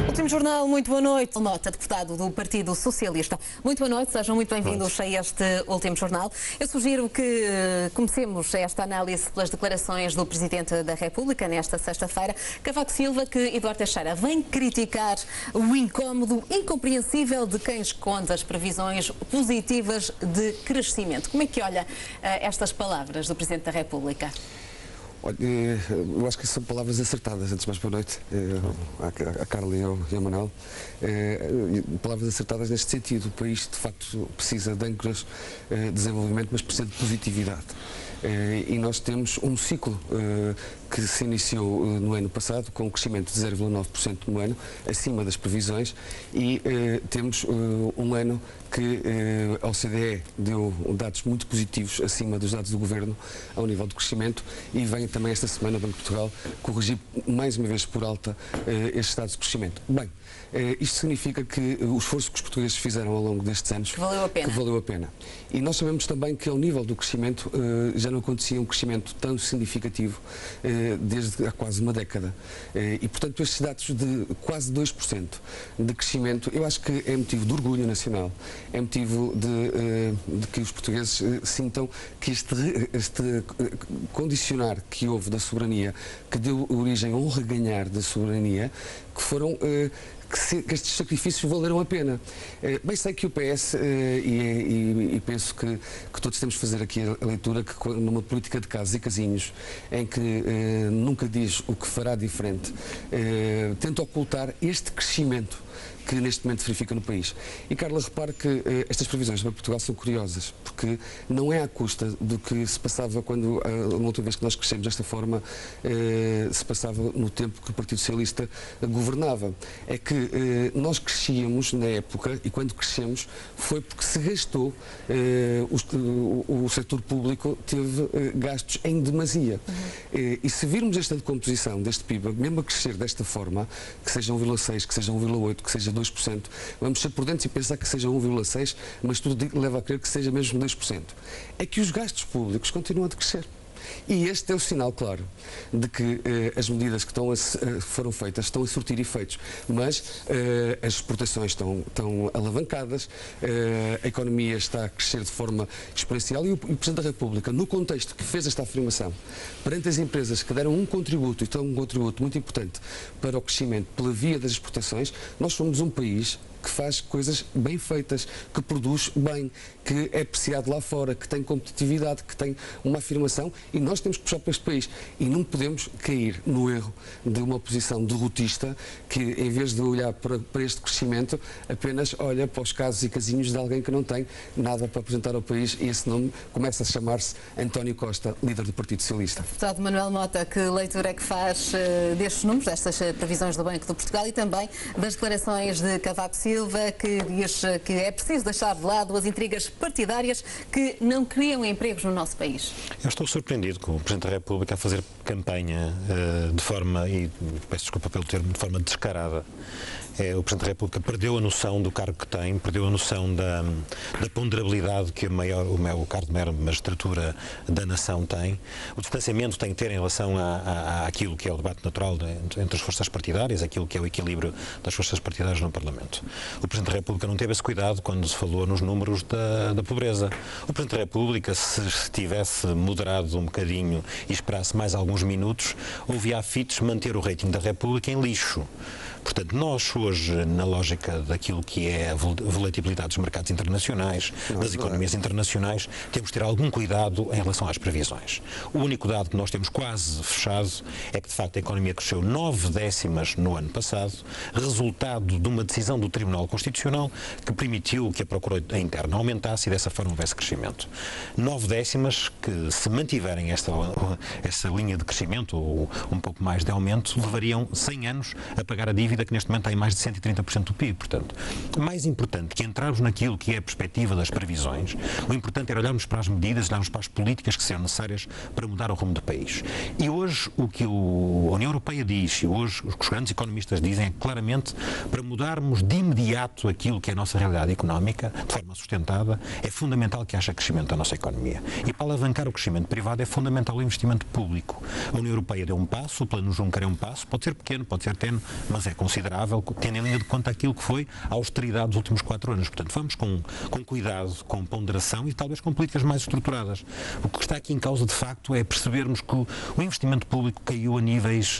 Último jornal, muito boa noite. Nota, deputado do Partido Socialista. Muito boa noite, sejam muito bem-vindos a este último jornal. Eu sugiro que comecemos esta análise pelas declarações do Presidente da República nesta sexta-feira. Cavaco Silva, que Eduardo Teixeira vem criticar o incómodo, incompreensível de quem esconde as previsões positivas de crescimento. Como é que olha estas palavras do Presidente da República? Olha, eu acho que são palavras acertadas. Antes de mais, boa noite à Carla e ao Manuel. Palavras acertadas neste sentido. O país, de facto, precisa de âncoras de desenvolvimento, mas precisa de positividade. E nós temos um ciclo que se iniciou no ano passado, com um crescimento de 0,9% no ano, acima das previsões, e temos um ano que a OCDE deu dados muito positivos acima dos dados do Governo ao nível do crescimento, e vem também esta semana o Banco de Portugal corrigir mais uma vez por alta estes dados de crescimento. Bem, isto significa que o esforço que os portugueses fizeram ao longo destes anos que valeu a pena. E nós sabemos também que ao nível do crescimento já não acontecia um crescimento tão significativo desde há quase uma década. E, portanto, estes dados de quase 2% de crescimento, eu acho que é motivo de orgulho nacional, é motivo de que os portugueses sintam que este condicionar que houve da soberania, que deu origem a um reganhar da soberania, que foram... que estes sacrifícios valeram a pena. Bem, sei que o PS, e penso que todos temos de fazer aqui a leitura, que numa política de casos e casinhos, em que nunca diz o que fará diferente, tenta ocultar este crescimento que neste momento se verifica no país. E, Carla, repare que estas previsões para Portugal são curiosas, porque não é à custa do que se passava quando, a última vez que nós crescemos desta forma, se passava no tempo que o Partido Socialista governava. É que nós crescíamos na época, e quando crescemos foi porque se gastou, o setor público teve gastos em demasia. E se virmos esta decomposição deste PIB, mesmo a crescer desta forma, que seja 1,6, que seja 1,8, que seja 2%, vamos ser prudentes e pensar que seja 1,6, mas tudo leva a crer que seja mesmo 2%. É que os gastos públicos continuam a crescer. E este é o sinal claro de que as medidas que foram feitas estão a surtir efeitos, mas as exportações estão alavancadas, a economia está a crescer de forma exponencial, e o Presidente da República, no contexto que fez esta afirmação, perante as empresas que deram um contributo, e então um contributo muito importante para o crescimento pela via das exportações, nós somos um país que faz coisas bem feitas, que produz bem, que é apreciado lá fora, que tem competitividade, que tem uma afirmação, e nós temos que puxar para este país. E não podemos cair no erro de uma oposição derrotista que, em vez de olhar para este crescimento, apenas olha para os casos e casinhos de alguém que não tem nada para apresentar ao país, e esse nome começa a chamar-se António Costa, líder do Partido Socialista. Deputado Manuel Mota, que leitura é que faz destes números, destas previsões do Banco de Portugal, e também das declarações de Cavaco Silva, que diz que é preciso deixar de lado as intrigas partidárias que não criam empregos no nosso país? Eu estou surpreendido com o Presidente da República a fazer campanha de forma, e peço desculpa pelo termo, de forma descarada. O Presidente da República perdeu a noção do cargo que tem, perdeu a noção da ponderabilidade que o cargo de maior magistratura da nação tem. O distanciamento tem que ter em relação àquilo que é o debate natural entre as forças partidárias, aquilo que é o equilíbrio das forças partidárias no Parlamento. O Presidente da República não teve esse cuidado quando se falou nos números da pobreza. O Presidente da República, se tivesse moderado um bocadinho e esperasse mais alguns minutos, ouvia a FITES manter o rating da República em lixo. Portanto, nós hoje, na lógica daquilo que é a volatilidade dos mercados internacionais, das economias internacionais, temos de ter algum cuidado em relação às previsões. O único dado que nós temos quase fechado é que, de facto, a economia cresceu 9 décimas no ano passado, resultado de uma decisão do Tribunal Constitucional que permitiu que a procura interna aumentasse e dessa forma houvesse crescimento. 9 décimas que, se mantiverem essa linha de crescimento, ou um pouco mais de aumento, levariam 100 anos a pagar a dívida dívida que neste momento está em mais de 130% do PIB. Portanto, mais importante que entrarmos naquilo que é a perspectiva das previsões, o importante era olharmos para as medidas, olharmos para as políticas que serão necessárias para mudar o rumo do país. E hoje o que a União Europeia diz, e hoje os grandes economistas dizem, é que claramente para mudarmos de imediato aquilo que é a nossa realidade económica, de forma sustentada, é fundamental que haja crescimento da nossa economia. E para alavancar o crescimento privado é fundamental o investimento público. A União Europeia deu um passo, o Plano Juncker é um passo, pode ser pequeno, pode ser tenue, mas é considerável, tendo em linha de conta aquilo que foi a austeridade dos últimos 4 anos. Portanto, vamos com cuidado, com ponderação e talvez com políticas mais estruturadas. O que está aqui em causa, de facto, é percebermos que o investimento público caiu a níveis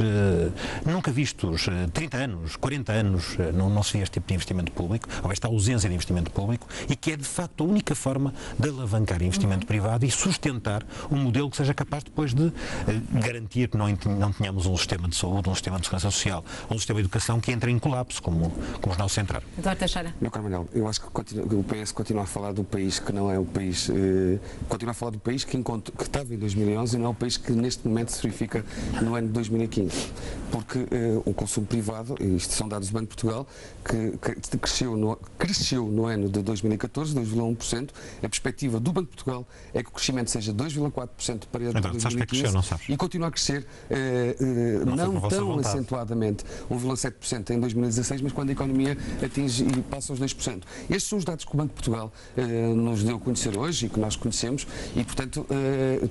nunca vistos. 30 anos, 40 anos não se via este tipo de investimento público, ou esta ausência de investimento público, e que é, de facto, a única forma de alavancar investimento privado e sustentar um modelo que seja capaz depois de garantir que não tenhamos um sistema de saúde, um sistema de segurança social, um sistema de educação que entre em colapso, como os nossos entraram. Eduardo Teixeira. Meu caro Manuel, eu acho que o PS continua a falar do país que não é o país, continua a falar do país que estava em 2011 e não é o país que neste momento se verifica no ano de 2015. Porque o consumo privado, e isto são dados do Banco de Portugal, que cresceu no ano de 2014, 2,1%. A perspectiva do Banco de Portugal é que o crescimento seja 2,4% para 2015 e continua a crescer não tão acentuadamente, 1,7% em 2016, mas quando a economia atinge e passa aos 2%. Estes são os dados que o Banco de Portugal nos deu a conhecer hoje e que nós conhecemos e, portanto,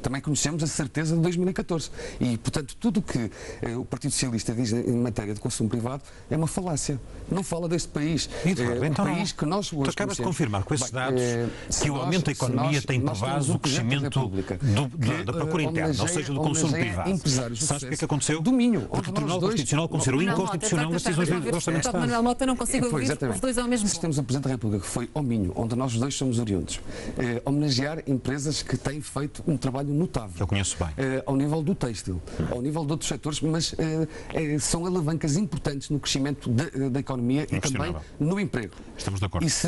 também conhecemos a certeza de 2014. E, portanto, tudo o que o Partido Socialista diz em matéria de consumo privado é uma falácia. Não fala deste país. Então, país que nós hoje acabas de confirmar com esses dados que o aumento da economia tem provado o crescimento da procura interna, ou seja, do consumo privado. Sabes o que é que aconteceu? Porque o Tribunal Constitucional considerou inconstitucional as decisões do Orçamento de Estado. Manuel Mota, não consigo ouvir os dois ao mesmo tempo. Se temos o Presidente da República, que foi ao Minho, onde nós dois somos oriundos, homenagear empresas que têm feito um trabalho notável. Eu conheço bem. Ao nível do têxtil, ao nível de outros setores, mas são alavancas importantes no crescimento da economia e também no emprego. Estamos de acordo. E se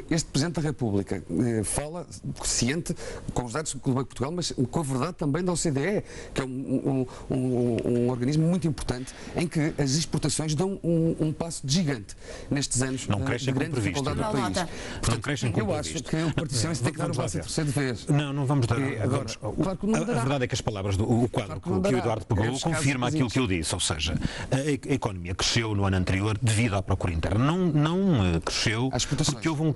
este Presidente da República fala ciente com os dados do Banco de Portugal, mas com a verdade também da OCDE, que é um organismo muito importante, em que as exportações dão um passo de gigante nestes anos de grande dificuldade do país. Não crescem como eu acho que o Partido Socialista tem que dar o passo a terceira vez. Não vamos dar. A verdade é que as palavras o quadro que o Eduardo pegou confirma aquilo que eu disse, ou seja, a economia cresceu no ano anterior devido à procura interna. Não cresceu porque houve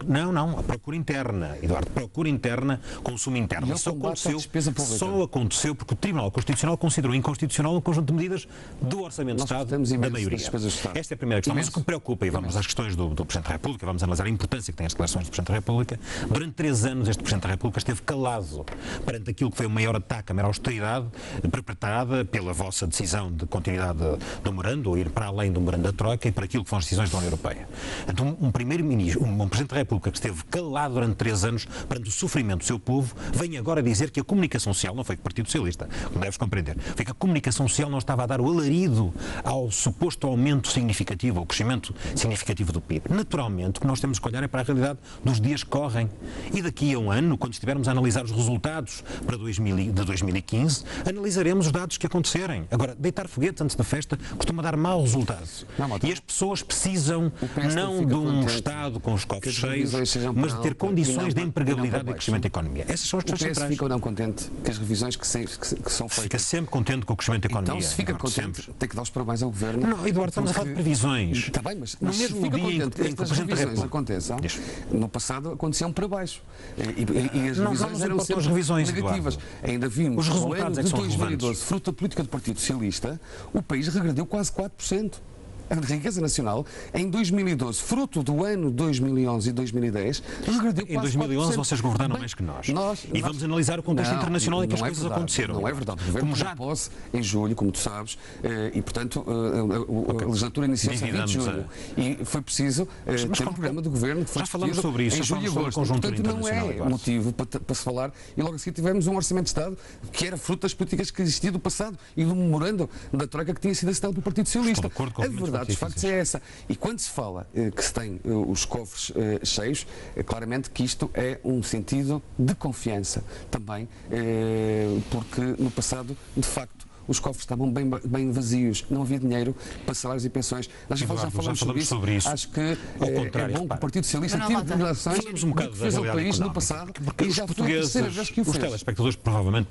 a procura interna, Eduardo, procura interna, consumo interno. Só aconteceu porque o Tribunal Constitucional considerou inconstitucional um conjunto de medidas do Orçamento de Estado da maioria. Esta é a primeira questão. Mas o que preocupa, e vamos às questões do Presidente da República, vamos analisar a importância que têm as declarações do Presidente da República. Durante 3 anos este Presidente da República esteve calado perante aquilo que foi o maior ataque à mera austeridade perpetrada pela vossa decisão de continuidade do memorando, ou ir para além do memorando da Troika e para aquilo que foram as decisões da União Europeia. Então, um Primeiro-Ministro, um Presidente da República que esteve calado durante 3 anos perante o sofrimento do seu povo, vem agora dizer que a comunicação social, não foi que o Partido Socialista, como deves compreender, foi que a comunicação social não estava a dar o alarido ao suposto aumento significativo, ao crescimento significativo do PIB. Naturalmente, o que nós temos que olhar é para a realidade dos dias que correm. E daqui a um ano, quando estivermos a analisar os resultados de 2015, analisaremos os dados que acontecerem. Agora, deitar foguetes antes da festa costuma dar mau resultado. E as pessoas precisam não de um Estado com os cofres cheios, mas de ter condições de empregabilidade e crescimento da economia. Essas são as questões centrais. Fica ou não contente que as revisões que são feitas? Fica sempre contente com o crescimento da economia. Então, se fica contente, tem que dar os parabéns ao Governo. Não, Eduardo, estamos a falar de previsões. Está bem, mas no mesmo se fica dia contente que estas revisões aconteçam, no passado aconteciam para baixo. E as revisões eram sempre negativas. Ainda vimos, no ano de 2012, fruto da política do Partido Socialista, o país regrediu quase 4%. A riqueza nacional, em 2012, fruto do ano 2011 e 2010, regrediu quase 4%. Em 2011 vocês governaram mais que nós. E vamos analisar o contexto internacional em que as coisas aconteceram. Não é verdade. O governo já posse em julho, como tu sabes, e, portanto, a legislatura iniciou-se em 20 de julho. E foi preciso ter um programa do governo que foi discutido em julho e agosto. Portanto, não é motivo para se falar. E logo a seguir tivemos um orçamento de Estado que era fruto das políticas que existiam do passado e do memorando da Troika que tinha sido assinado pelo Partido Socialista. A verdade dos factos é essa. E quando se fala que se tem os cofres cheios, claramente que isto é um sentido de confiança também, porque no passado, de facto, os cofres estavam bem vazios, não havia dinheiro para salários e pensões. Nós já falamos sobre isso. Acho que é bom que o Partido Socialista tire declarações do que fez ao país no passado e já foi a terceira vez que o fez. Os telespectadores provavelmente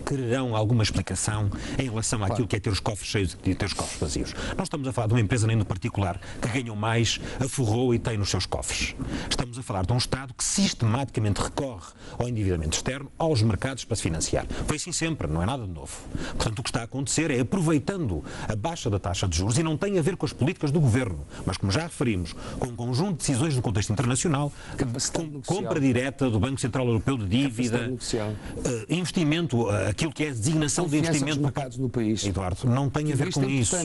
quererão alguma explicação em relação àquilo que é ter os cofres cheios e ter os cofres vazios. Nós estamos a falar de uma empresa nem no particular que ganham mais, aforrou e tem nos seus cofres. Estamos a falar de um Estado que sistematicamente recorre ao endividamento externo, aos mercados para se financiar. Foi assim sempre, não é nada de novo. Portanto, o que está a acontecer é aproveitando a baixa da taxa de juros, e não tem a ver com as políticas do Governo, mas como já referimos, com um conjunto de decisões no contexto internacional, com compra direta do Banco Central Europeu de dívida, investimento, aquilo que é a designação de investimento nos mercados no país. Eduardo, não tem a ver com isso.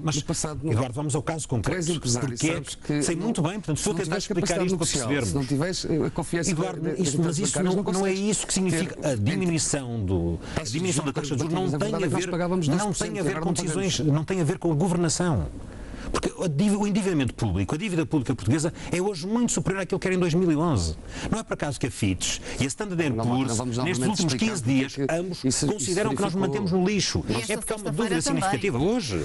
Mas, Eduardo, vamos ao caso concreto. Porque sei muito bem, portanto, estou a tentar explicar isto para percebermos. Se não tiveres a confiança, Eduardo, mas isso não é isso que significa a diminuição da taxa de juros. Não tem a ver com decisões, não tem a ver com a governação. Porque o endividamento público, a dívida pública portuguesa é hoje muito superior àquilo que era em 2011. Não é por acaso que a Fitch e a Standard & Poor's, nestes últimos 15 dias, ambos consideram que nós nos mantemos no lixo. É porque há uma dúvida significativa. Hoje,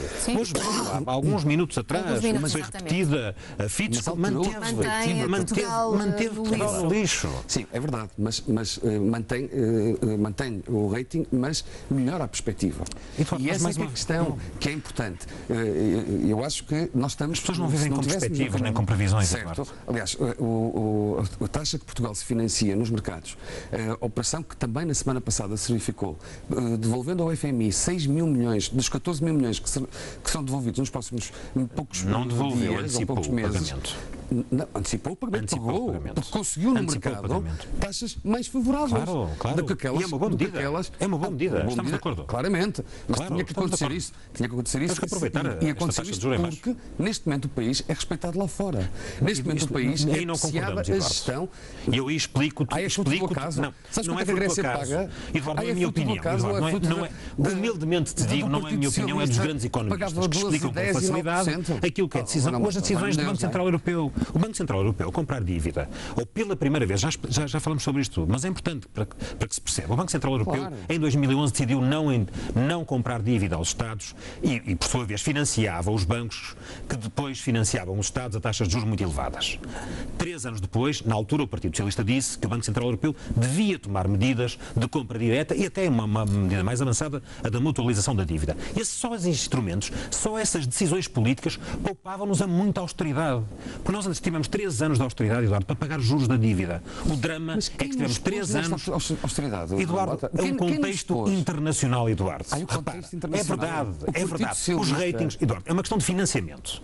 há alguns minutos atrás, foi repetida, a Fitch manteve Portugal no lixo. Sim, é verdade, mas mantém o rating, mas melhora a perspectiva. E essa é a questão que é importante. Eu acho que nós estamos... As pessoas não vivem com perspectivas nem com previsões. Certo. Aliás, a taxa que Portugal se financia nos mercados, a operação que também na semana passada se verificou, devolvendo ao FMI 6 mil milhões dos 14 mil milhões que são devolvidos nos próximos poucos dias ou poucos meses. Não, antecipou o pagamento, porque conseguiu no mercado taxas mais favoráveis do que aquelas. E é uma boa medida. É uma boa medida. Estamos de acordo. Claramente. Mas tinha que acontecer isso. Temos que aproveitar e acontecer isto porque neste momento o país é respeitado lá fora. Neste momento o país é apreciada a gestão. E eu explico-te. Não é que a Grécia paga. Eduardo, não é a minha opinião. Humildemente te digo, não é a minha opinião, é dos grandes economistas que explicam com facilidade aquilo que é decisão. Hoje as decisões do Banco Central Europeu. O Banco Central Europeu comprar dívida, ou pela primeira vez, já falamos sobre isto tudo, mas é importante para que se perceba. O Banco Central Europeu, em 2011, decidiu não comprar dívida aos Estados e, por sua vez, financiava os bancos que depois financiavam os Estados a taxas de juros muito elevadas. 3 anos depois, na altura, o Partido Socialista disse que o Banco Central Europeu devia tomar medidas de compra direta e até uma medida mais avançada, a da mutualização da dívida. Só esses instrumentos, só essas decisões políticas poupavam-nos a muita austeridade. Porque nós tivemos 3 anos de austeridade, Eduardo, para pagar os juros da dívida. O drama é que tivemos 3 anos... Austeridade, Eduardo, é um contexto internacional, Eduardo. É verdade. Os ratings... Eduardo, é uma questão de financiamento.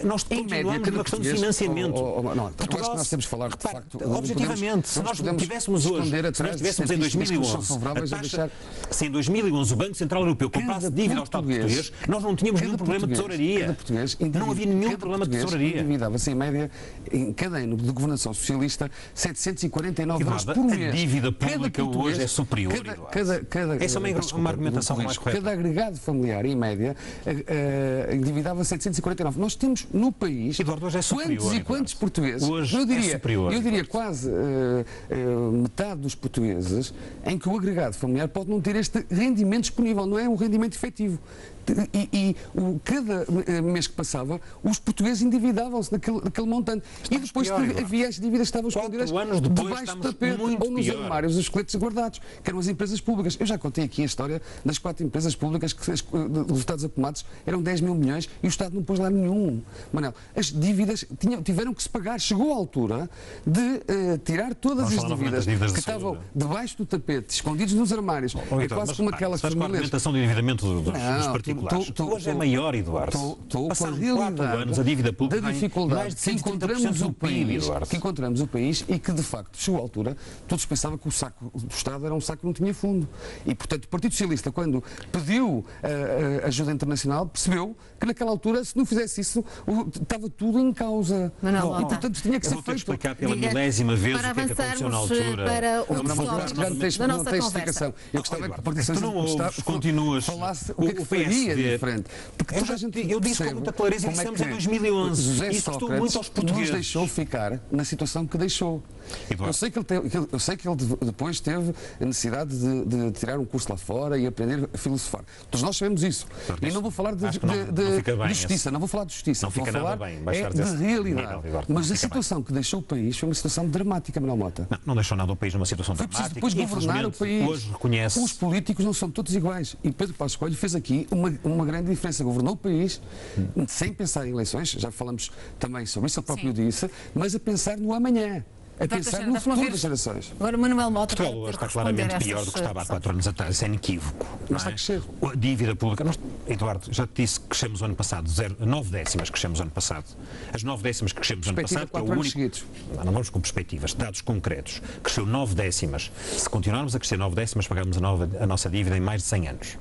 Nós continuamos numa questão de financiamento. Portugal, nós temos de falar, de facto... Objetivamente, se nós tivéssemos hoje, se nós tivéssemos em 2011, se em 2011 o Banco Central Europeu comprasse dívida ao Estado português, nós não tínhamos nenhum problema de tesouraria. Não havia nenhum problema de tesouraria. Endividava-se em média, em cada ano de governação socialista, 749 euros por mês. A dívida pública hoje é superior, essa é uma argumentação mais correta. Cada agregado familiar, em média, endividava 749. Nós temos no país, Eduardo, hoje é superior, quantos portugueses, hoje eu diria quase metade dos portugueses, em que o agregado familiar pode não ter este rendimento disponível, não é um rendimento efetivo. Cada mês que passava, os portugueses endividavam-se naquele montante. E depois havia as dívidas que estavam escondidas debaixo do tapete ou nos armários, os esqueletos guardados, que eram as empresas públicas. Eu já contei aqui a história das 4 empresas públicas que os resultados acumulados eram 10 mil milhões e o Estado não pôs lá nenhum. Manel, as dívidas tiveram que se pagar. Chegou a altura de tirar todas as dívidas que estavam debaixo do tapete, escondidos nos armários. É quase como aquelas famílias. A argumentação de endividamento dos particulares. Hoje é maior, Eduardo. Passaram 4 anos a dívida pública da dificuldade mais de 130% do PIB, Eduardo. Que encontramos o país e que, de facto, chegou à altura, todos pensavam que o saco do Estado era um saco que não tinha fundo. E, portanto, o Partido Socialista, quando pediu ajuda internacional, percebeu que, naquela altura, se não fizesse isso, estava tudo em causa. E, portanto, tinha que ser feito. Eu vou explicar pela milésima vez o que é que aconteceu na altura. Para o não tem explicação. Eu gostava que o Partido Socialista falasse o que é que faria é diferente. Porque toda a gente eu disse com muita clareza e dissemos em 2011. José Isso custou muito aos Sócrates portugueses. nos deixou ficar na situação que deixou. Eduardo. Eu sei que ele depois teve a necessidade de tirar um curso lá fora e aprender a filosofar. Todos nós sabemos isso. E não vou falar de justiça, não vou falar de justiça. Não fica vou nada falar bem. de realidade. Eduardo, mas a situação que deixou o país foi uma situação dramática, Manuel Mota. Não deixou nada o país numa situação Foi preciso dramática. depois governar o país. Hoje reconhece. Os políticos não são todos iguais. E Pedro Passos Coelho fez aqui uma grande diferença. Governou o país sem pensar em eleições, já falamos também sobre isso, ele próprio disse, mas a pensar no amanhã. A pensar no futuro das gerações. Agora, Manuel Mota. Portugal hoje está claramente pior do que estava há 4 anos atrás, isso é inequívoco. Mas está a crescer. A dívida pública. Eduardo, já te disse que crescemos o ano passado, 9 décimas que crescemos o ano passado. As 9 décimas que crescemos o ano passado, que é o único. Não vamos com perspectivas, dados concretos. Cresceu 9 décimas. Se continuarmos a crescer 9 décimas, pagamos a nossa dívida em mais de 100 anos.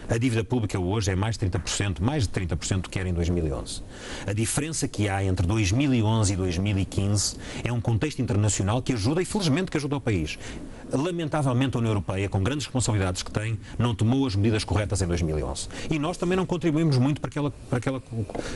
A dívida pública hoje é mais de 30% do que era em 2011. A diferença que há entre 2011 e 2015 é um contexto internacional que ajuda, e felizmente que ajuda o país. Lamentavelmente a União Europeia, com grandes responsabilidades que tem, não tomou as medidas corretas em 2011. E nós também não contribuímos muito para que ela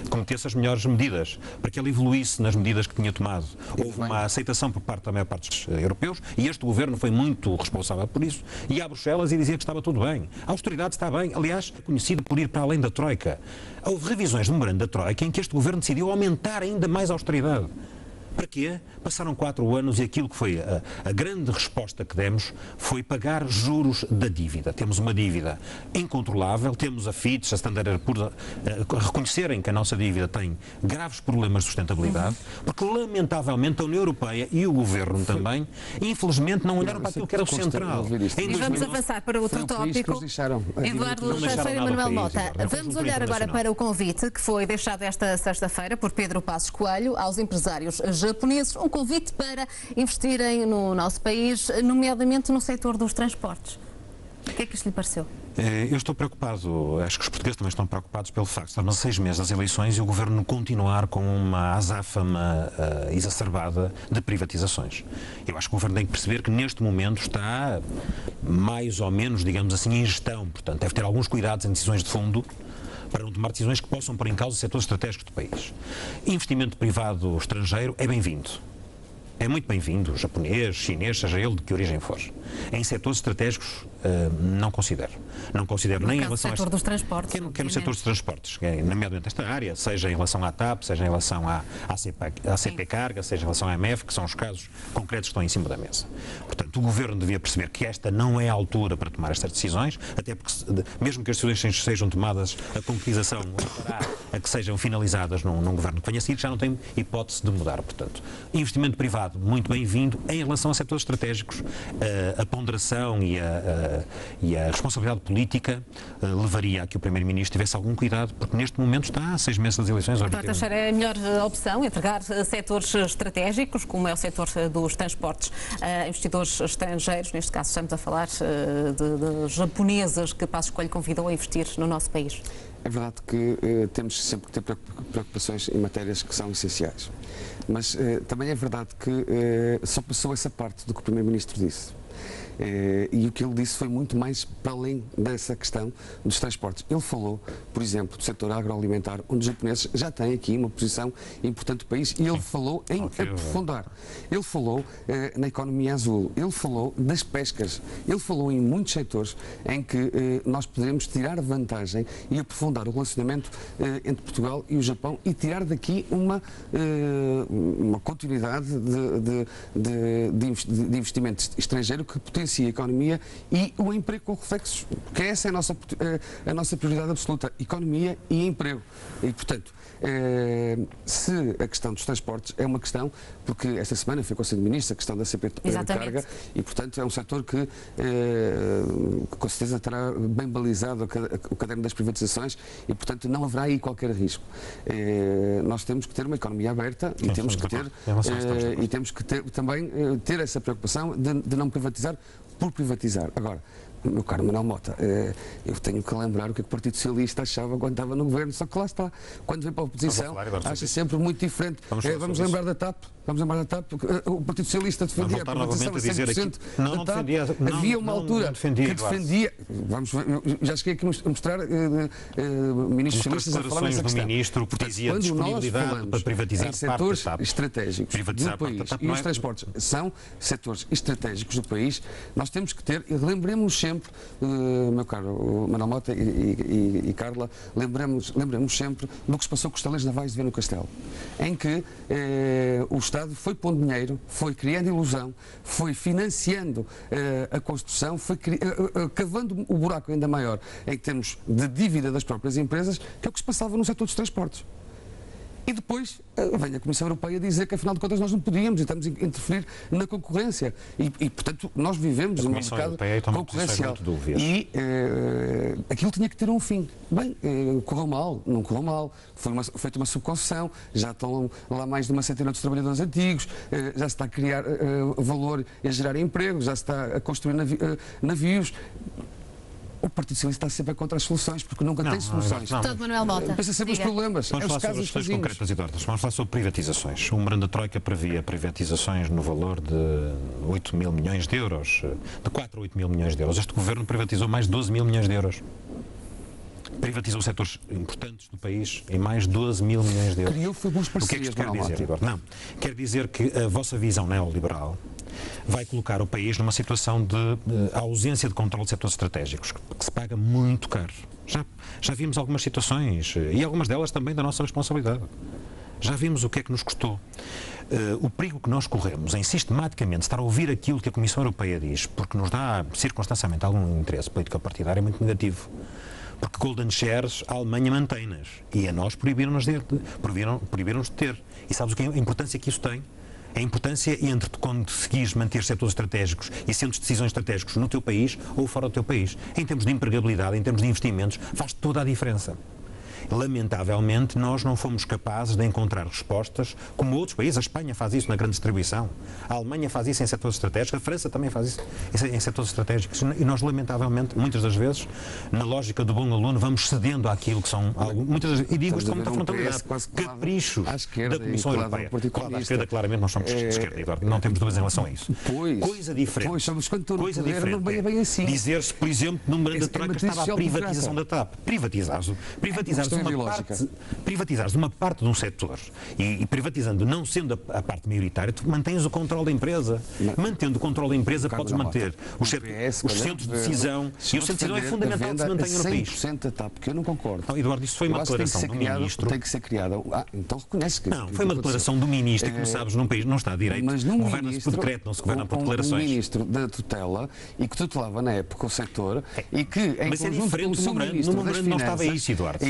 cometesse as melhores medidas, para que ela evoluísse nas medidas que tinha tomado. Houve uma aceitação por parte da maior parte dos europeus, e este governo foi muito responsável por isso, ia a Bruxelas e dizia que estava tudo bem. A austeridade está bem, aliás, é conhecido por ir para além da Troika. Houve revisões de memorando da Troika em que este governo decidiu aumentar ainda mais a austeridade. Para quê? Passaram 4 anos e aquilo que foi a grande resposta que demos foi pagar juros da dívida. Temos uma dívida incontrolável, temos a Fitch, a Standard & Poor's a reconhecerem que a nossa dívida tem graves problemas de sustentabilidade, porque lamentavelmente a União Europeia e o Governo também, infelizmente, não olharam para aquilo que era o central. E vamos avançar para outro tópico. Eduardo Teixeira e Manuel Mota. Vamos olhar agora para o convite que foi deixado esta sexta-feira por Pedro Passos Coelho aos empresários japoneses, um convite para investirem no nosso país, nomeadamente no setor dos transportes. O que é que isto lhe pareceu? Eu estou preocupado, acho que os portugueses também estão preocupados pelo facto de estarmos a 6 meses das eleições e o Governo continuar com uma azáfama exacerbada de privatizações. Eu acho que o Governo tem que perceber que neste momento está mais ou menos, digamos assim, em gestão, portanto deve ter alguns cuidados em decisões de fundo para não tomar decisões que possam pôr em causa setores estratégicos do país. Investimento privado estrangeiro é bem-vindo. É muito bem-vindo, japonês, chinês, seja ele de que origem for. Em setores estratégicos, não considero. Não considero nem em relação ao setor dos transportes. Que é no setor dos transportes, nomeadamente esta área, seja em relação à TAP, seja em relação à CP Carga, seja em relação à AMF, que são os casos concretos que estão em cima da mesa. Portanto, o Governo devia perceber que esta não é a altura para tomar estas decisões, até porque, mesmo que as decisões sejam tomadas, a concretização levará a que sejam finalizadas num Governo que venha a seguir, já não tem hipótese de mudar. Portanto, investimento privado muito bem-vindo. Em relação a setores estratégicos, a ponderação e a responsabilidade política levaria a que o Primeiro-Ministro tivesse algum cuidado, porque neste momento está a 6 meses das eleições. Portanto, achar a melhor opção entregar setores estratégicos, como é o setor dos transportes, a investidores estrangeiros, neste caso estamos a falar de japoneses que Passos Coelho convidou a investir no nosso país. É verdade que temos sempre que ter preocupações em matérias que são essenciais. Mas também é verdade que só passou essa parte do que o Primeiro-Ministro disse. E o que ele disse foi muito mais para além dessa questão dos transportes. Ele falou, por exemplo, do setor agroalimentar, onde os japoneses já têm aqui uma posição importante do país, e ele falou em aprofundar. Ele falou na economia azul, ele falou das pescas, ele falou em muitos setores em que nós poderemos tirar vantagem e aprofundar o relacionamento entre Portugal e o Japão e tirar daqui uma continuidade de investimento estrangeiro que potencia a economia e o emprego com reflexos, porque essa é a nossa prioridade absoluta, economia e emprego. E, portanto, se a questão dos transportes é uma questão, porque esta semana foi Conselho de Ministros a questão da CP Carga e, portanto, é um setor que com certeza terá bem balizado o caderno das privatizações e, portanto, não haverá aí qualquer risco. Nós temos que ter uma economia aberta e temos que ter também ter essa preocupação de não privatizar por privatizar. Agora, meu caro Manuel Mota, eu tenho que lembrar o que o Partido Socialista achava quando estava no governo, só que lá está. Quando vem para a oposição, acha sempre muito diferente. Vamos lembrar da TAP. Vamos lembrar da TAP. O Partido Socialista defendia a privatização a 100% da TAP. Havia uma altura que defendia. Vamos, já cheguei aqui a mostrar ministros socialistas a falar nessa questão. Ministro que dizia quando disponibilidade para privatizar em setores parte da TAP, estratégicos do país, e os transportes são setores estratégicos do país, nós temos que ter, e lembremos sempre, meu caro Manuel Mota e Carla, lembremos sempre do que se passou com os taleiros navais de Viana do Castelo, em que o Estado foi pondo dinheiro, foi criando ilusão, foi financiando a construção, foi cavando o buraco ainda maior em termos de dívida das próprias empresas, que é o que se passava no setor dos transportes. E depois vem a Comissão Europeia dizer que, afinal de contas, nós não podíamos e estamos a interferir na concorrência. E portanto, nós vivemos num mercado concorrencial. E aquilo tinha que ter um fim. Bem, correu mal, não correu mal. Foi feita uma subconcessão, já estão lá mais de uma centena de trabalhadores antigos, já se está a criar valor e a gerar emprego, já se está a construir navios. O Partido Socialista está sempre contra as soluções, porque nunca tem soluções. Deputado Manuel Mota. Pensa sempre os problemas. Vamos falar sobre as questões concretas e tortas. Vamos falar sobre privatizações. O memorando da Troika previa privatizações no valor de 8 mil milhões de euros, de 4 a 8 mil milhões de euros. Este governo privatizou mais de 12 mil milhões de euros. Privatizou setores importantes do país em mais de 12 mil milhões de euros. Criou foi bons parcerias. O que é que isto quer dizer, Eduardo? Não. Quer dizer que a vossa visão neoliberal vai colocar o país numa situação de ausência de controle de setores estratégicos, que se paga muito caro. Já vimos algumas situações, e algumas delas também da nossa responsabilidade. Já vimos o que é que nos custou. O perigo que nós corremos em sistematicamente estar a ouvir aquilo que a Comissão Europeia diz, porque nos dá circunstancialmente algum interesse político partidário, é muito negativo. Porque Golden Shares, a Alemanha mantém-nas, e a nós proibiram-nos de ter. E sabes a importância que isso tem? A importância entre conseguires manter setores estratégicos e centros de decisões estratégicos no teu país ou fora do teu país. Em termos de empregabilidade, em termos de investimentos, faz toda a diferença. Lamentavelmente, nós não fomos capazes de encontrar respostas como outros países. A Espanha faz isso na grande distribuição, a Alemanha faz isso em setores estratégicos, a França também faz isso em setores estratégicos. E nós, lamentavelmente, muitas das vezes, na lógica do bom aluno, vamos cedendo àquilo que são, muitas das vezes, e digo isto com muita frontalidade, caprichos da Comissão Europeia. À esquerda, claramente, nós somos de esquerda, Eduardo, não temos dúvidas em relação a isso. Coisa diferente. Coisa diferente. Bem assim. Dizer-se, por exemplo, no memorando da Troika estava a privatização da TAP. Privatizares uma parte de um setor e privatizando, não sendo a parte maioritária, tu mantens o controle da empresa. Mantendo o controle da empresa, podes manter os centros de decisão. E o centro de decisão é fundamental que se mantenha no país. 100% da TAP, porque eu não concordo. Não, Eduardo, isso foi uma declaração do Ministro. Tem que ser criada. Então reconhece que. Não, foi uma declaração do Ministro, e como sabes, num país não está a direito. Mas governa-se por decreto, não se governa por declarações. Um Ministro da tutela e que tutelava na época o setor e que, em mas é diferente, no memorando não estava isso, Eduardo.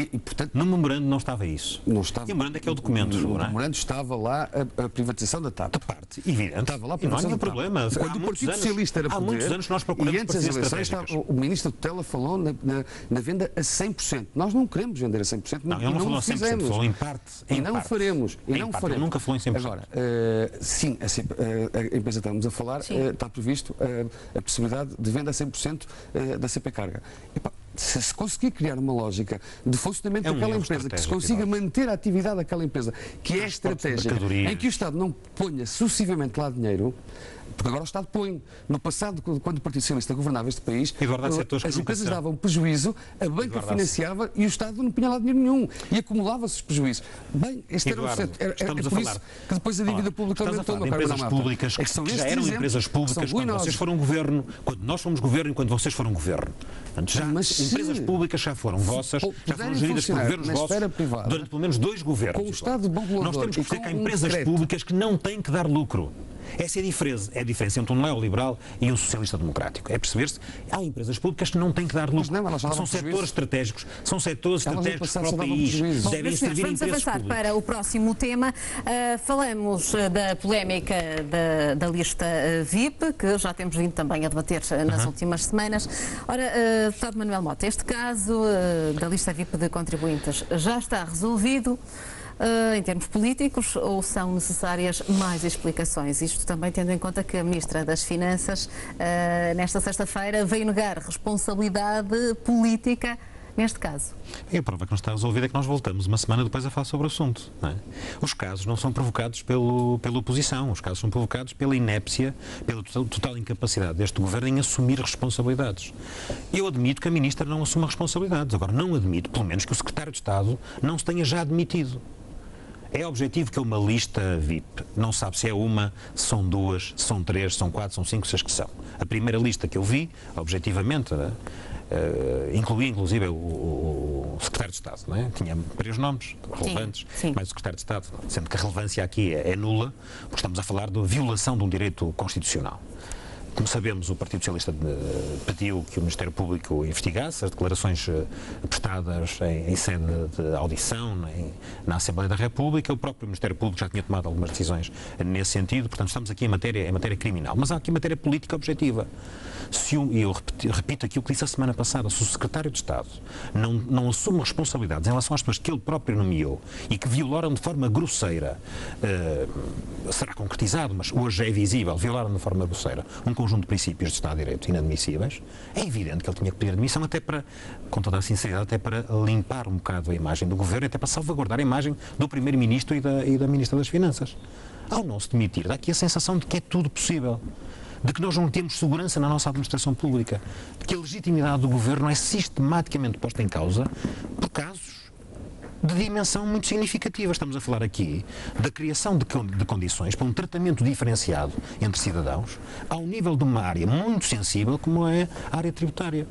No memorando não estava isso. Não estava. E o memorando é que é o documento. No memorando estava lá a privatização da TAP. Da parte, evidente. Estava lá a privatização. E não há problema. Quando o Partido Socialista era poder, há muitos anos nós procuramos e antes das eleições, o Ministro da tutela falou na venda a 100%. Nós não queremos vender a 100%. Não, ele não falou a 100%, falou em parte. E não faremos. Ele nunca falou em 100%. Agora, sim, a empresa que estamos a falar, está previsto a possibilidade de venda a 100% da CP Carga. Se conseguir criar uma lógica de funcionamento daquela empresa, que se consiga manter a atividade daquela empresa, que é estratégica, em que o Estado não ponha sucessivamente lá dinheiro, porque agora o Estado põe. No passado, quando o Partido Socialista governava este país, as empresas davam prejuízo, a banca financiava e o Estado não punha lá dinheiro nenhum. E acumulava-se os prejuízos. Bem, este era o certo. É por isso que depois a dívida pública aumentou. Empresas públicas que já eram empresas públicas quando vocês foram governo, quando nós fomos governo e quando vocês foram governo. Empresas públicas já foram vossas, já foram geridas por governos vossos durante pelo menos 2 governos. Com o Estado bom regulador. Nós temos que dizer que há empresas públicas que não têm que dar lucro. Essa é a diferença entre um neoliberal e um socialista democrático. É perceber-se, há empresas públicas que não têm que dar lucro. São setores estratégicos. São setores estratégicos para o país. Devem servir vamos avançar para o próximo tema. Falamos da polémica da lista VIP, que já temos vindo também a debater nas últimas semanas. Ora, deputado Manuel Mota, este caso da lista VIP de contribuintes já está resolvido. em termos políticos, ou são necessárias mais explicações? Isto também tendo em conta que a Ministra das Finanças, nesta sexta-feira, veio negar responsabilidade política neste caso. E a prova que não está resolvida é que nós voltamos uma semana depois a falar sobre o assunto. Não é? Os casos não são provocados pela oposição, os casos são provocados pela inépcia, pela total incapacidade deste governo em assumir responsabilidades. Eu admito que a Ministra não assuma responsabilidades, agora não admito, pelo menos, que o Secretário de Estado não se tenha já admitido. É objetivo que é uma lista VIP. Não sabe se é uma, se são duas, se são três, se são quatro, são cinco, se as que são. A primeira lista que eu vi, objetivamente, incluía inclusive o Secretário de Estado, não é? Tinha vários nomes relevantes, sim. mas o Secretário de Estado, sendo que a relevância aqui é nula, porque estamos a falar da violação de um direito constitucional. Como sabemos, o Partido Socialista pediu que o Ministério Público investigasse as declarações prestadas em sede de audição na Assembleia da República. O próprio Ministério Público já tinha tomado algumas decisões nesse sentido, portanto estamos aqui em matéria criminal. Mas há aqui matéria política objetiva. E eu repito aqui o que disse a semana passada, se o Secretário de Estado não assume responsabilidades em relação às pessoas que ele próprio nomeou e que violaram de forma grosseira, será concretizado, mas hoje é visível, violaram de forma grosseira um conjunto de princípios de Estado de Direito inadmissíveis, é evidente que ele tinha que pedir admissão até para, com toda a sinceridade, até para limpar um bocado a imagem do Governo e até para salvaguardar a imagem do Primeiro-Ministro e da Ministra das Finanças. Ao não se demitir, dá aqui a sensação de que é tudo possível, de que nós não temos segurança na nossa administração pública, de que a legitimidade do Governo é sistematicamente posta em causa por casos de dimensão muito significativa. Estamos a falar aqui da criação de condições para um tratamento diferenciado entre cidadãos ao nível de uma área muito sensível como é a área tributária.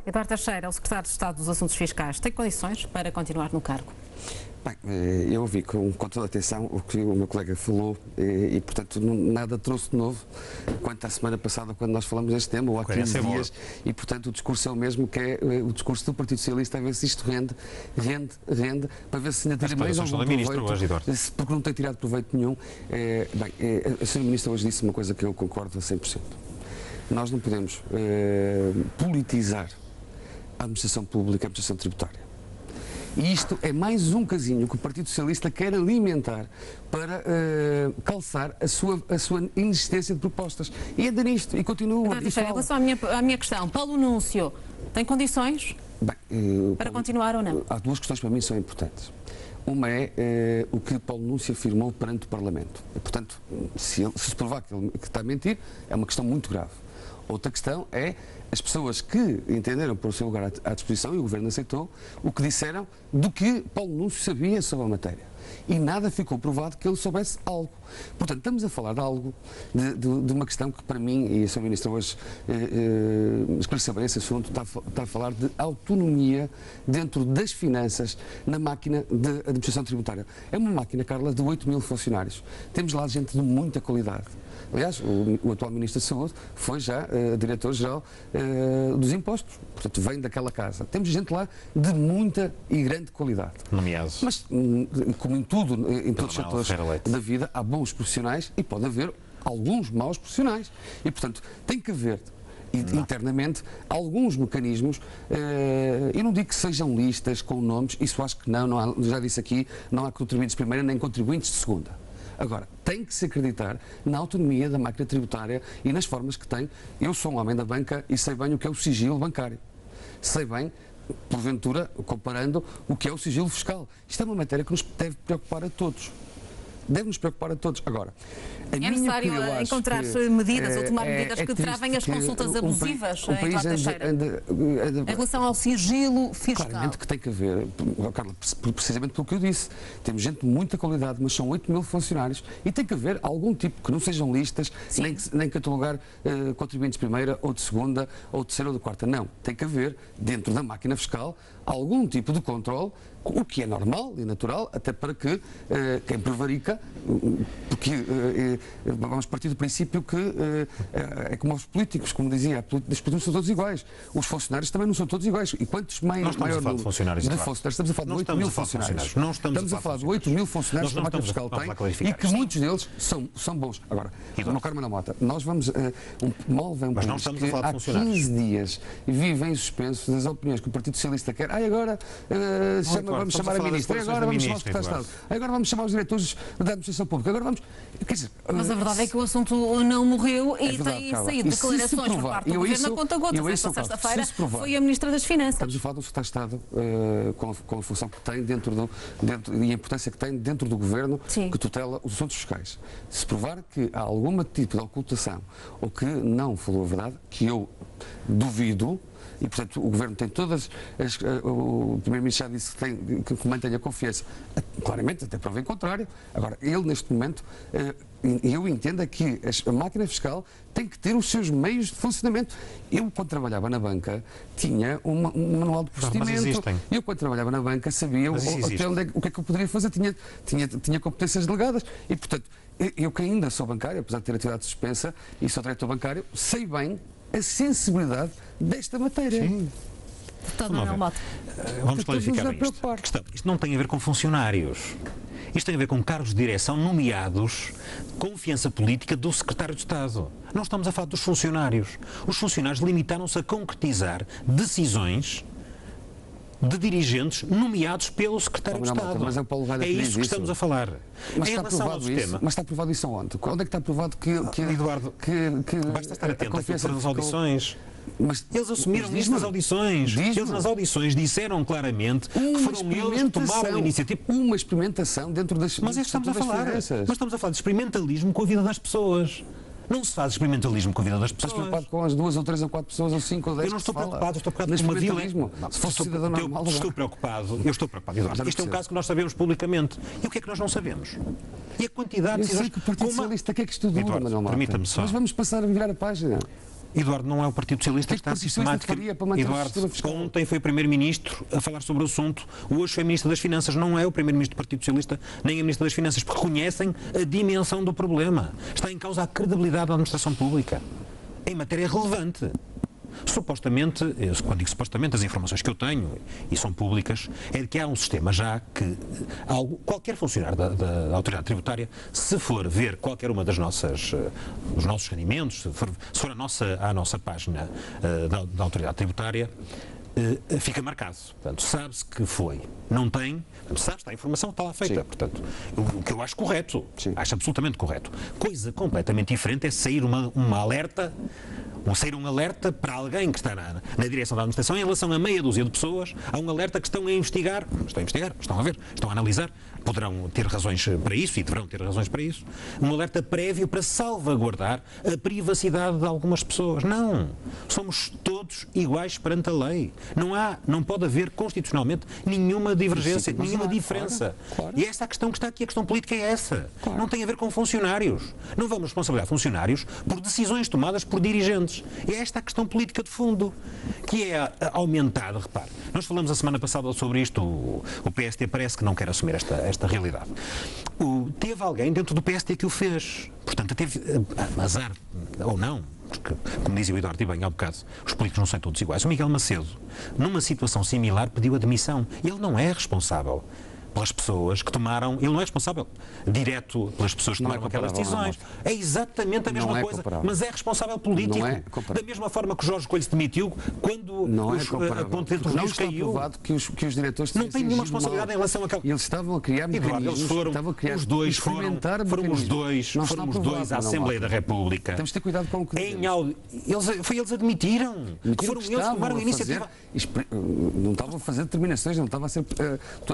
Eduardo Teixeira, o Secretário de Estado dos Assuntos Fiscais, tem condições para continuar no cargo? Bem, eu ouvi com toda a atenção o que o meu colega falou e portanto, nada trouxe de novo quanto à semana passada, quando nós falamos deste tema, ou há 15 dias, e, portanto, o discurso é o mesmo, que é o discurso do Partido Socialista, a ver se isto rende, para ver se ainda tira mais algum proveito, porque não tem tirado proveito nenhum. A Sra. Ministra hoje disse uma coisa que eu concordo a 100%. Nós não podemos politizar a administração pública, a administração tributária. E isto é mais um casinho que o Partido Socialista quer alimentar para calçar a sua inexistência de propostas. E anda nisto, e continua. Em relação à minha questão, Paulo Núncio tem condições para continuar ou não? Há duas questões que para mim são importantes. Uma é o que Paulo Núncio afirmou perante o Parlamento. E, portanto, se provar que está a mentir, é uma questão muito grave. Outra questão é as pessoas que entenderam por o seu lugar à disposição, e o Governo aceitou, o que disseram do que Paulo Núncio sabia sobre a matéria. E nada ficou provado que ele soubesse algo. Portanto, estamos a falar de algo, de uma questão que para mim, e a Sra. Ministra hoje esclareceu bem esse assunto, está a falar de autonomia dentro das finanças na máquina de administração tributária. É uma máquina, Carla, de 8.000 funcionários. Temos lá gente de muita qualidade. Aliás, o atual Ministro da Saúde foi já Diretor-Geral dos Impostos. Portanto, vem daquela casa. Temos gente lá de muita e grande qualidade. Nomeados. Mas, como em tudo, em todos os setores da vida, há bons profissionais e pode haver alguns maus profissionais. E, portanto, tem que haver internamente alguns mecanismos, eu não digo que sejam listas com nomes, isso acho que não há, já disse aqui, não há contribuintes de primeira nem contribuintes de segunda. Agora, tem que se acreditar na autonomia da máquina tributária e nas formas que tem. Eu sou um homem da banca e sei bem o que é o sigilo bancário. Sei bem, porventura, comparando o que é o sigilo fiscal. Isto é uma matéria que nos deve preocupar a todos. Deve-nos preocupar a todos. Agora, é necessário encontrar medidas ou tomar medidas que travem as consultas abusivas, em relação ao sigilo fiscal. Claramente que tem que haver, Carla, precisamente pelo que eu disse. Temos gente de muita qualidade, mas são 8.000 funcionários e tem que haver algum tipo, que não sejam listas, nem catalogar contribuintes de primeira ou de segunda ou de terceira ou de quarta. Não. Tem que haver, dentro da máquina fiscal, algum tipo de controle, o que é normal e natural, até para que quem prevarica, porque vamos partir do princípio que é como os políticos, como dizia, os políticos são todos iguais. Os funcionários também não são todos iguais. E quantos maior número de funcionários? Estamos a falar de 8.000 funcionários. Não estamos a falar de 8.000 funcionários que a máquina fiscal tem e que muitos deles são bons. Agora, no Carmen Mota, nós vamos mal vem um país que há 15 dias vive em suspenso das opiniões que o Partido Socialista quer. Agora chama vamos chamar a ministra, agora vamos chamar o secretário de Estado, agora vamos chamar os diretores da administração pública, agora vamos... Quer dizer, mas a verdade é que o assunto não morreu e tem saído declarações por parte do Governo a conta-gotas. Esta sexta-feira foi a Ministra das Finanças. Estamos a falar do secretário de Estado com a função que tem e a importância que tem dentro do Governo, sim, que tutela os assuntos fiscais. Se provar que há algum tipo de ocultação ou que não falou a verdade, que eu duvido, e portanto o Governo tem todas o Primeiro-Ministro já disse que mantém a confiança, claramente até prova em contrário. Agora, ele neste momento, eu entendo que a máquina fiscal tem que ter os seus meios de funcionamento. Eu, quando trabalhava na banca, tinha um manual de procedimento. Eu, quando trabalhava na banca, sabia o que é que eu poderia fazer. Tinha competências delegadas e, portanto, eu que ainda sou bancário, apesar de ter atividade suspensa e sou diretor bancário, sei bem a sensibilidade desta matéria. Sim. Vamos clarificar isto. Isto não tem a ver com funcionários. Isto tem a ver com cargos de direção nomeados com confiança política do secretário de Estado. Não estamos a falar dos funcionários. Os funcionários limitaram-se a concretizar decisões de dirigentes nomeados pelo secretário de Estado. Mas é isso que estamos a falar. Mas está aprovado isso aonde? Onde é que está aprovado que Eduardo, basta estar atento às audições. Mas eles assumiram isso nas audições. Eles nas audições disseram claramente que foram eles que tomaram a iniciativa. Uma experimentação dentro das... Mas é que estamos a falar. Mas estamos a falar de experimentalismo com a vida das pessoas. Não se faz experimentalismo com a vida das pessoas. Estás preocupado com as 2 ou 3 ou 4 pessoas ou 5 ou 10? Eu não estou preocupado, estou preocupado com uma violência. Se fosse cidadão normal, estou preocupado, Eduardo. Isto é um caso que nós sabemos publicamente. E o que é que nós não sabemos? E a quantidade de decisões... Eu sei que o Partido Socialista quer que isto dure, Manuel Mota. Permita-me só. Mas vamos passar a virar a página. Eduardo, não é o Partido Socialista que está sistemático. Eduardo, ontem foi o Primeiro-Ministro a falar sobre o assunto, hoje foi Ministro das Finanças. Não é o Primeiro-Ministro do Partido Socialista, nem a Ministra das Finanças, porque conhecem a dimensão do problema. Está em causa a credibilidade da administração pública em matéria relevante. Supostamente, quando digo supostamente, as informações que eu tenho, e são públicas, é de que há um sistema já que qualquer funcionário da autoridade tributária, se for ver qualquer uma dos nossos rendimentos, se for à nossa página da autoridade tributária, fica marcado. Portanto, sabe-se que foi. Não tem, sabe-se, a informação está lá feita. Sim. Portanto, o que eu acho correto, acho absolutamente correto. Coisa completamente diferente é sair uma alerta, sair um alerta para alguém que está na direção da administração em relação a meia dúzia de pessoas, há um alerta que estão a investigar, estão a ver, estão a analisar, poderão ter razões para isso e deverão ter razões para isso, um alerta prévio para salvaguardar a privacidade de algumas pessoas. Não, somos todos iguais perante a lei. Não pode haver constitucionalmente nenhuma divergência, nenhuma diferença. Claro. E esta é a questão que está aqui, a questão política é essa. Claro. Não tem a ver com funcionários. Não vamos responsabilizar funcionários por decisões tomadas por dirigentes. E é esta a questão política de fundo, que é aumentada. Repare, nós falamos a semana passada sobre isto, o PST parece que não quer assumir esta realidade. Teve alguém dentro do PST que o fez. Portanto, teve azar, ou não, porque, como dizia o Eduardo e bem há bocado, os políticos não são todos iguais. O Miguel Macedo, numa situação similar, pediu admissão. Ele não é responsável pelas pessoas que tomaram... Ele não é responsável direto pelas pessoas que tomaram aquelas decisões. É exatamente a mesma coisa, mas é responsável político. Da mesma forma que o Jorge Coelho se demitiu quando a Ponte Vento Rios caiu. Provado que os diretores não têm nenhuma responsabilidade em relação àquela... Eles estavam a criar mecanismos. Foram os dois à Assembleia da República. Temos de ter cuidado com o que eles admitiram que foram eles que tomaram a iniciativa. Não estavam a fazer determinações, não estava a ser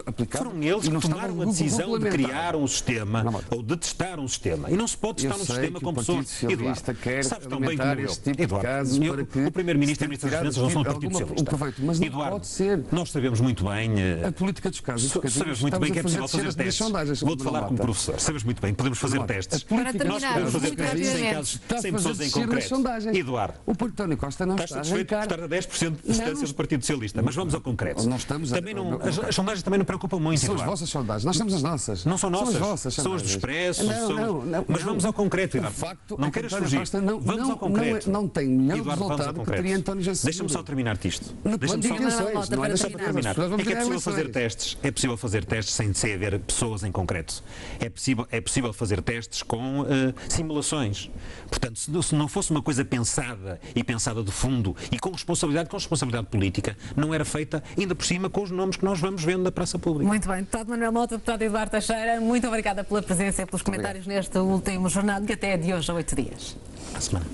aplicado. Foram eles que tomaram a decisão de criar um sistema ou de testar um sistema. E não se pode testar um sistema com pessoas... Eduardo, sabes tão bem como este tipo de casos para que... O Primeiro-Ministro e a Ministra das Finanças não são do Partido Socialista. Mas não pode ser. Nós sabemos muito bem... A política dos casos sabemos muito bem que é possível fazer testes. Vou-te falar como professor. Sabes muito bem, podemos fazer testes. Nós podemos fazer testes em casos sem pessoas em concreto. Eduardo, o António Costa não está a arrancar. Está a 10% de distância do Partido Socialista. Mas vamos ao concreto. As sondagens também não preocupam muito. vossas sondagens, nós temos as nossas. Não são nossas, São as vossas são as do sondagens. Expresso, Não, mas vamos ao concreto, Eduardo. De facto, não a queiras António fugir. Costa Vamos ao concreto. não tem melhor Eduardo, vamos ao resultado que concreto. teria António José Deixa-me só terminar-te isto. No Deixa-me plano de só eleições, não é Só nessa para terminar. As pessoas vão É que é ganhar possível fazer eleições. testes, é possível fazer testes sem haver pessoas em concreto. É possível fazer testes com simulações. Portanto, se não fosse uma coisa pensada e pensada de fundo e com responsabilidade política, não era feita, ainda por cima, com os nomes que nós vamos vendo na praça pública. Muito bem. Deputado Manuel Mota, deputado Eduardo Teixeira, muito obrigada pela presença e pelos comentários neste último jornal e até de hoje a 8 dias. À semana.